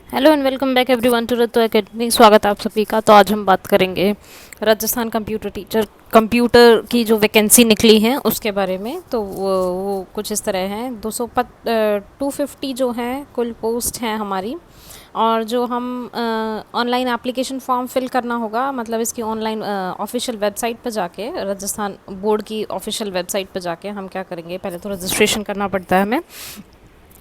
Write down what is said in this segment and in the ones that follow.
Hello and welcome back everyone to Rattu academy. स्वागत है आप सभी का। तो आज हम बात करेंगे राजस्थान कंप्यूटर की जो वैकेंसी निकली है उसके बारे में। तो वो कुछ इस तरह है। 250 जो है कुल पोस्ट हैं हमारी। और जो हम ऑनलाइन एप्लीकेशन फॉर्म फिल करना होगा, मतलब इसकी ऑनलाइन ऑफिशियल वेबसाइट पर जाके, राजस्थान बोर्ड की ऑफिशियल वेबसाइट पर जाके हम क्या करेंगे, पहले तो रजिस्ट्रेशन करना पड़ता है हमें।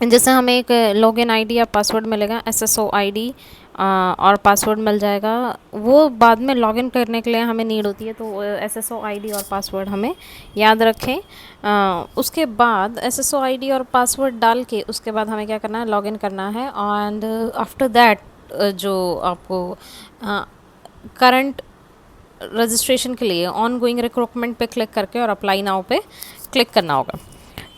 जैसे हमें एक लॉगिन आईडी या पासवर्ड मिलेगा, एसएसओ आईडी और पासवर्ड मिल जाएगा। वो बाद में लॉगिन करने के लिए हमें नीड होती है, तो एसएसओ आईडी और पासवर्ड हमें याद रखें। उसके बाद एसएसओ आईडी और पासवर्ड डाल के उसके बाद हमें क्या करना है, लॉगिन करना है। एंड आफ्टर दैट जो आपको करंट रजिस्ट्रेशन के लिए ऑन गोइंग रिक्रूटमेंट पे क्लिक करके और अप्लाई नाउ पे क्लिक करना होगा।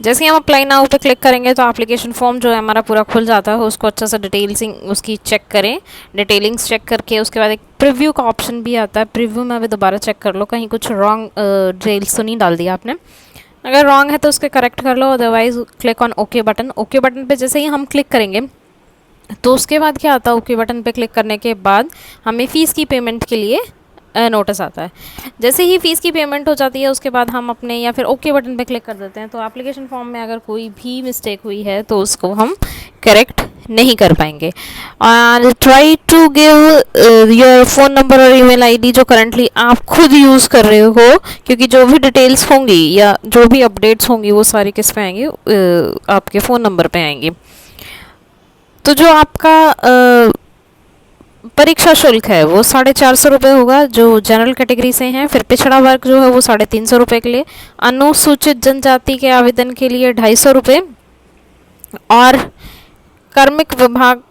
जैसे ही हम अप्लाई नाउ पे क्लिक करेंगे तो एप्लीकेशन फॉर्म जो है हमारा पूरा खुल जाता है। उसको अच्छा सा डिटेल्सिंग उसकी चेक करें, डिटेलिंग्स चेक करके उसके बाद एक प्रीव्यू का ऑप्शन भी आता है। प्रीव्यू में अभी दोबारा चेक कर लो, कहीं कुछ रॉन्ग डिटेल्स तो नहीं डाल दिया आपने। अगर रॉन्ग है तो उसके करेक्ट कर लो, otherwise click on okay button. Okay button पे जैसे ही हम क्लिक करेंगे तो उसके बाद क्या आता है, ओके बटन पे क्लिक करने के बाद हमें फ़ीस की पेमेंट के लिए नोटिस आता है। जैसे ही फ़ीस की पेमेंट हो जाती है उसके बाद हम अपने या फिर ओके बटन पे क्लिक कर देते हैं। तो एप्लीकेशन फॉर्म में अगर कोई भी मिस्टेक हुई है तो उसको हम करेक्ट नहीं कर पाएंगे। और try to give your phone number और ईमेल आईडी जो करंटली आप खुद यूज़ कर रहे हो, क्योंकि जो भी डिटेल्स होंगी या जो भी अपडेट्स होंगी वो सारी किस पे आएंगी, आपके फ़ोन नंबर पे आएंगी। तो जो आपका परीक्षा शुल्क है वो 450 होगा जो जनरल कैटेगरी से हैं। फिर पिछड़ा वर्ग जो है वो 350 के लिए, अनुसूचित जनजाति के आवेदन के लिए 250 और कार्मिक विभाग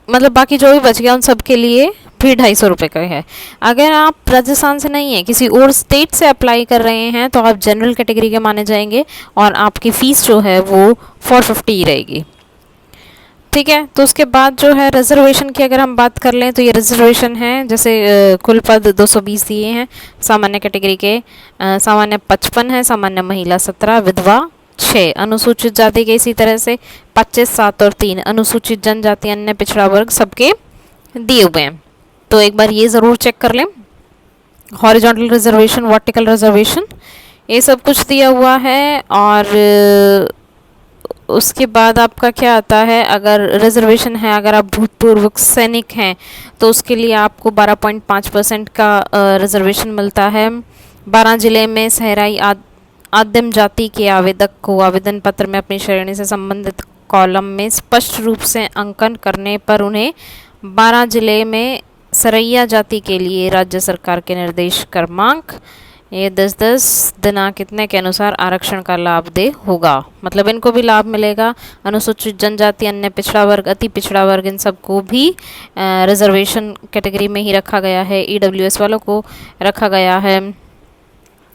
मतलब बाकी जो भी बच गया उन सब के लिए भी 250 का है। अगर आप राजस्थान से नहीं है, किसी और स्टेट से अप्लाई कर रहे हैं तो आप जनरल कैटेगरी के माने जाएंगे और आपकी फ़ीस जो है वो 450 ही रहेगी। ठीक है। तो उसके बाद जो है रिजर्वेशन की अगर हम बात कर लें तो ये रिजर्वेशन है, जैसे कुल पद 220 दिए हैं सामान्य कैटेगरी के। सामान्य 55 है, सामान्य महिला 17, विधवा 6, अनुसूचित जाति के इसी तरह से 25, 7 और 3, अनुसूचित जनजाति अन्य पिछड़ा वर्ग सबके दिए हुए हैं। तो एक बार ये ज़रूर चेक कर लें। हॉरिजॉन्टल रिजर्वेशन, वर्टिकल रिजर्वेशन, ये सब कुछ दिया हुआ है। और उसके बाद आपका क्या आता है, अगर रिजर्वेशन है, अगर आप भूतपूर्व सैनिक हैं तो उसके लिए आपको 12.5% का रिजर्वेशन मिलता है। 12 जिले में सहराई आदिम जाति के आवेदक को आवेदन पत्र में अपनी श्रेणी से संबंधित कॉलम में स्पष्ट रूप से अंकन करने पर उन्हें 12 जिले में सरैया जाति के लिए राज्य सरकार के निर्देश क्रमांक ये 10-10 दिनांक कितने के अनुसार आरक्षण का लाभ दे होगा। मतलब इनको भी लाभ मिलेगा। अनुसूचित जनजाति, अन्य पिछड़ा वर्ग, अति पिछड़ा वर्ग, इन सबको भी रिजर्वेशन कैटेगरी में ही रखा गया है। ईडब्ल्यूएस वालों को रखा गया है।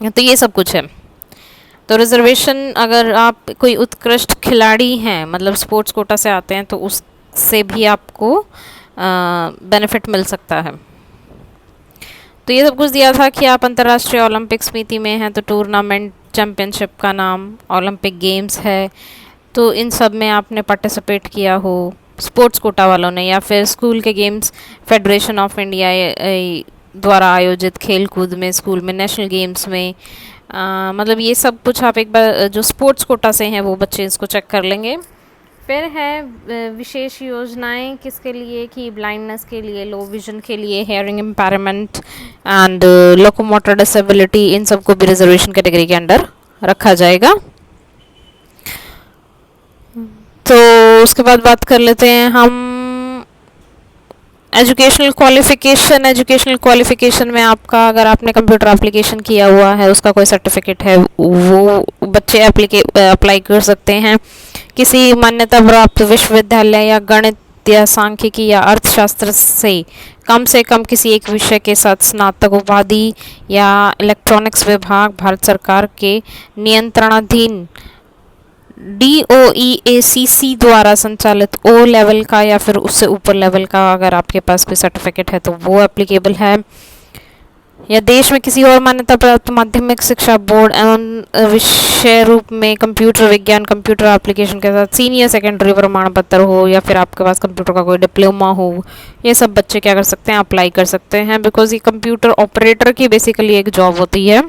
तो ये सब कुछ है। तो रिजर्वेशन, अगर आप कोई उत्कृष्ट खिलाड़ी हैं, मतलब स्पोर्ट्स कोटा से आते हैं, तो उससे भी आपको बेनिफिट मिल सकता है। तो ये सब कुछ दिया था कि आप अंतर्राष्ट्रीय ओलंपिक समिति में हैं तो टूर्नामेंट चैम्पियनशिप का नाम ओलंपिक गेम्स है, तो इन सब में आपने पार्टिसिपेट किया हो स्पोर्ट्स कोटा वालों ने, या फिर स्कूल के गेम्स फेडरेशन ऑफ इंडिया द्वारा आयोजित खेल कूद में, स्कूल में, नेशनल गेम्स में। मतलब ये सब कुछ आप एक बार जो स्पोर्ट्स कोटा से हैं वो बच्चे इसको चेक कर लेंगे। फिर है विशेष योजनाएं किसके लिए, कि ब्लाइंडनेस के लिए, लो विजन के लिए, hearing impairment and locomotor disability, इन सब को भी रिजर्वेशन कैटेगरी के अंडर रखा जाएगा। तो उसके बाद बात कर लेते हैं हम एजुकेशनल क्वालिफ़िकेशन। एजुकेशनल क्वालिफ़िकेशन में आपका, अगर आपने कंप्यूटर एप्लीकेशन किया हुआ है, उसका कोई सर्टिफिकेट है, वो बच्चे अप्लाई कर सकते हैं। किसी मान्यता प्राप्त विश्वविद्यालय या गणित या सांख्यिकी या अर्थशास्त्र से कम किसी एक विषय के साथ स्नातक उपाधि या इलेक्ट्रॉनिक्स विभाग भारत सरकार के नियंत्रणाधीन DOEACC द्वारा संचालित O लेवल का या फिर उससे ऊपर लेवल का अगर आपके पास कोई सर्टिफिकेट है तो वो एप्लीकेबल है। या देश में किसी और मान्यता प्राप्त माध्यमिक शिक्षा बोर्ड एवं विषय रूप में कंप्यूटर विज्ञान कंप्यूटर एप्लीकेशन के साथ सीनियर सेकेंडरी प्रमाण पत्र हो, या फिर आपके पास कंप्यूटर का कोई डिप्लोमा हो, ये सब बच्चे क्या कर सकते हैं, अप्लाई कर सकते हैं, बिकॉज ये कंप्यूटर ऑपरेटर की बेसिकली एक जॉब होती है।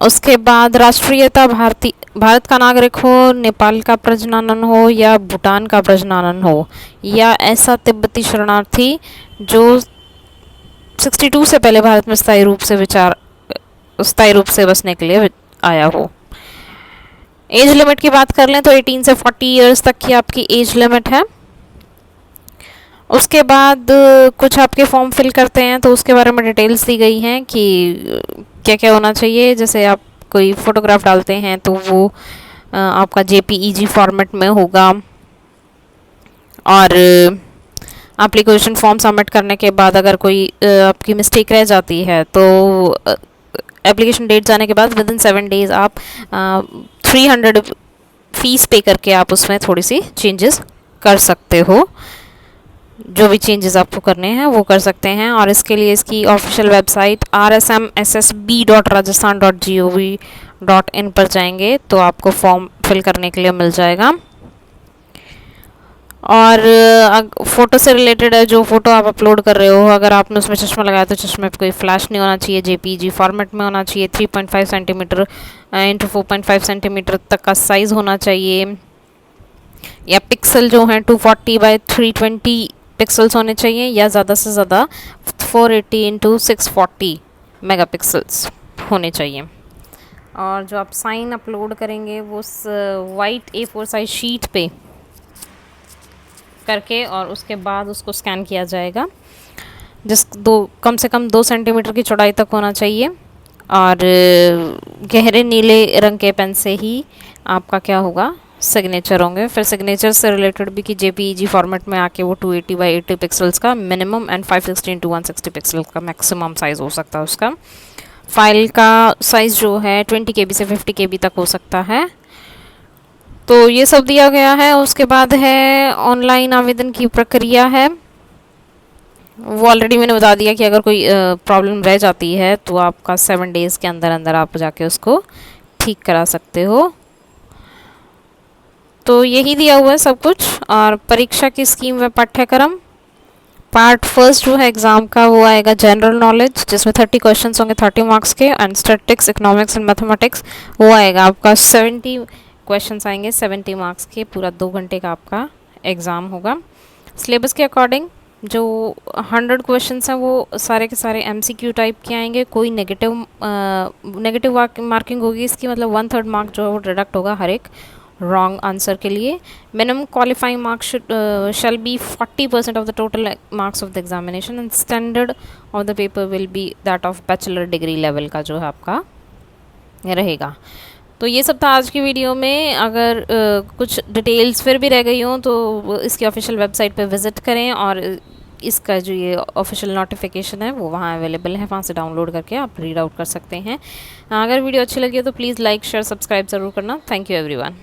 उसके बाद राष्ट्रीयता भारत का नागरिक हो, नेपाल का प्रजनन हो या भूटान का प्रजनन हो, या ऐसा तिब्बती शरणार्थी जो 62 से पहले भारत में स्थायी रूप से बसने के लिए आया हो। एज लिमिट की बात कर लें तो 18 से 40 इयर्स तक की आपकी एज लिमिट है। उसके बाद कुछ आपके फॉर्म फिल करते हैं तो उसके बारे में डिटेल्स दी गई हैं कि क्या क्या होना चाहिए। जैसे आप कोई फ़ोटोग्राफ डालते हैं तो वो आपका JPEG फॉर्मेट में होगा, और एप्लीकेशन फॉर्म सबमिट करने के बाद अगर कोई आपकी मिस्टेक रह जाती है तो एप्लीकेशन डेट जाने के बाद विदिन 7 डेज़ आप 300 फीस पे करके आप उसमें थोड़ी सी चेंजेस कर सकते हो। जो भी चेंजेस आपको करने हैं वो कर सकते हैं। और इसके लिए इसकी ऑफिशियल वेबसाइट rsmssb.rajasthan.gov.in पर जाएंगे तो आपको फॉर्म फिल करने के लिए मिल जाएगा। और फ़ोटो से रिलेटेड है, जो फ़ोटो आप अपलोड कर रहे हो, अगर आपने उसमें चश्मा लगाया तो चश्मे पे कोई फ्लैश नहीं होना चाहिए, JPEG फॉर्मेट में होना चाहिए, 3.5 सेंटीमीटर इंटू 4.5 सेंटीमीटर तक का साइज़ होना चाहिए, या पिक्सल जो हैं 240 बाई 320 पिक्सल्स होने चाहिए, या ज़्यादा से ज़्यादा 480 इंटू 640 मेगापिक्सल्स होने चाहिए। और जो आप साइन अपलोड करेंगे वो वाइट A4 साइज शीट पे करके और उसके बाद उसको स्कैन किया जाएगा, कम से कम 2 सेंटीमीटर की चौड़ाई तक होना चाहिए। और गहरे नीले रंग के पेन से ही आपका क्या होगा, सिग्नेचर होंगे। फिर सिग्नेचर से रिलेटेड भी कि JPEG फॉर्मेट में आके वो 280 बाई 80 पिक्सल्स का मिनिमम एंड 560 इंटू 160 पिक्सल का मैक्सिमम साइज़ हो सकता है उसका। फाइल का साइज़ जो है 20 KB से 50 KB तक हो सकता है। तो ये सब दिया गया है। उसके बाद है ऑनलाइन आवेदन की प्रक्रिया है, वो ऑलरेडी मैंने बता दिया कि अगर कोई प्रॉब्लम रह जाती है तो आपका 7 डेज़ के अंदर अंदर आप जाके उसको ठीक करा सकते हो। तो यही दिया हुआ है सब कुछ। और परीक्षा की स्कीम व पाठ्यक्रम, पार्ट फर्स्ट जो है एग्ज़ाम का वो आएगा जनरल नॉलेज, जिसमें 30 क्वेश्चंस होंगे 30 मार्क्स के, and statistics economics and mathematics वो आएगा आपका 70 क्वेश्चंस आएंगे 70 मार्क्स के। पूरा 2 घंटे का आपका एग्ज़ाम होगा। सिलेबस के अकॉर्डिंग जो 100 क्वेश्चंस हैं वो सारे के सारे MCQ टाइप के आएंगे। कोई नेगेटिव मार्किंग होगी इसकी, मतलब 1/3 मार्क जो है वो डिडक्ट होगा हर एक रॉन्ग आंसर के लिए। Minimum qualifying marks shall be 40% of the total marks of the examination, and standard of the paper will be that of bachelor degree level का जो है आपका रहेगा। तो ये सब था आज की वीडियो में। अगर कुछ डिटेल्स फिर भी रह गई हों तो इसकी ऑफिशियल वेबसाइट पे विज़िट करें, और इसका जो ये ऑफिशियल नोटिफिकेशन है वो वहाँ अवेलेबल है, वहाँ से डाउनलोड करके आप रीड आउट कर सकते हैं। अगर वीडियो अच्छी लगी हो तो प्लीज़ लाइक शेयर सब्सक्राइब ज़रूर करना। Thank you everyone.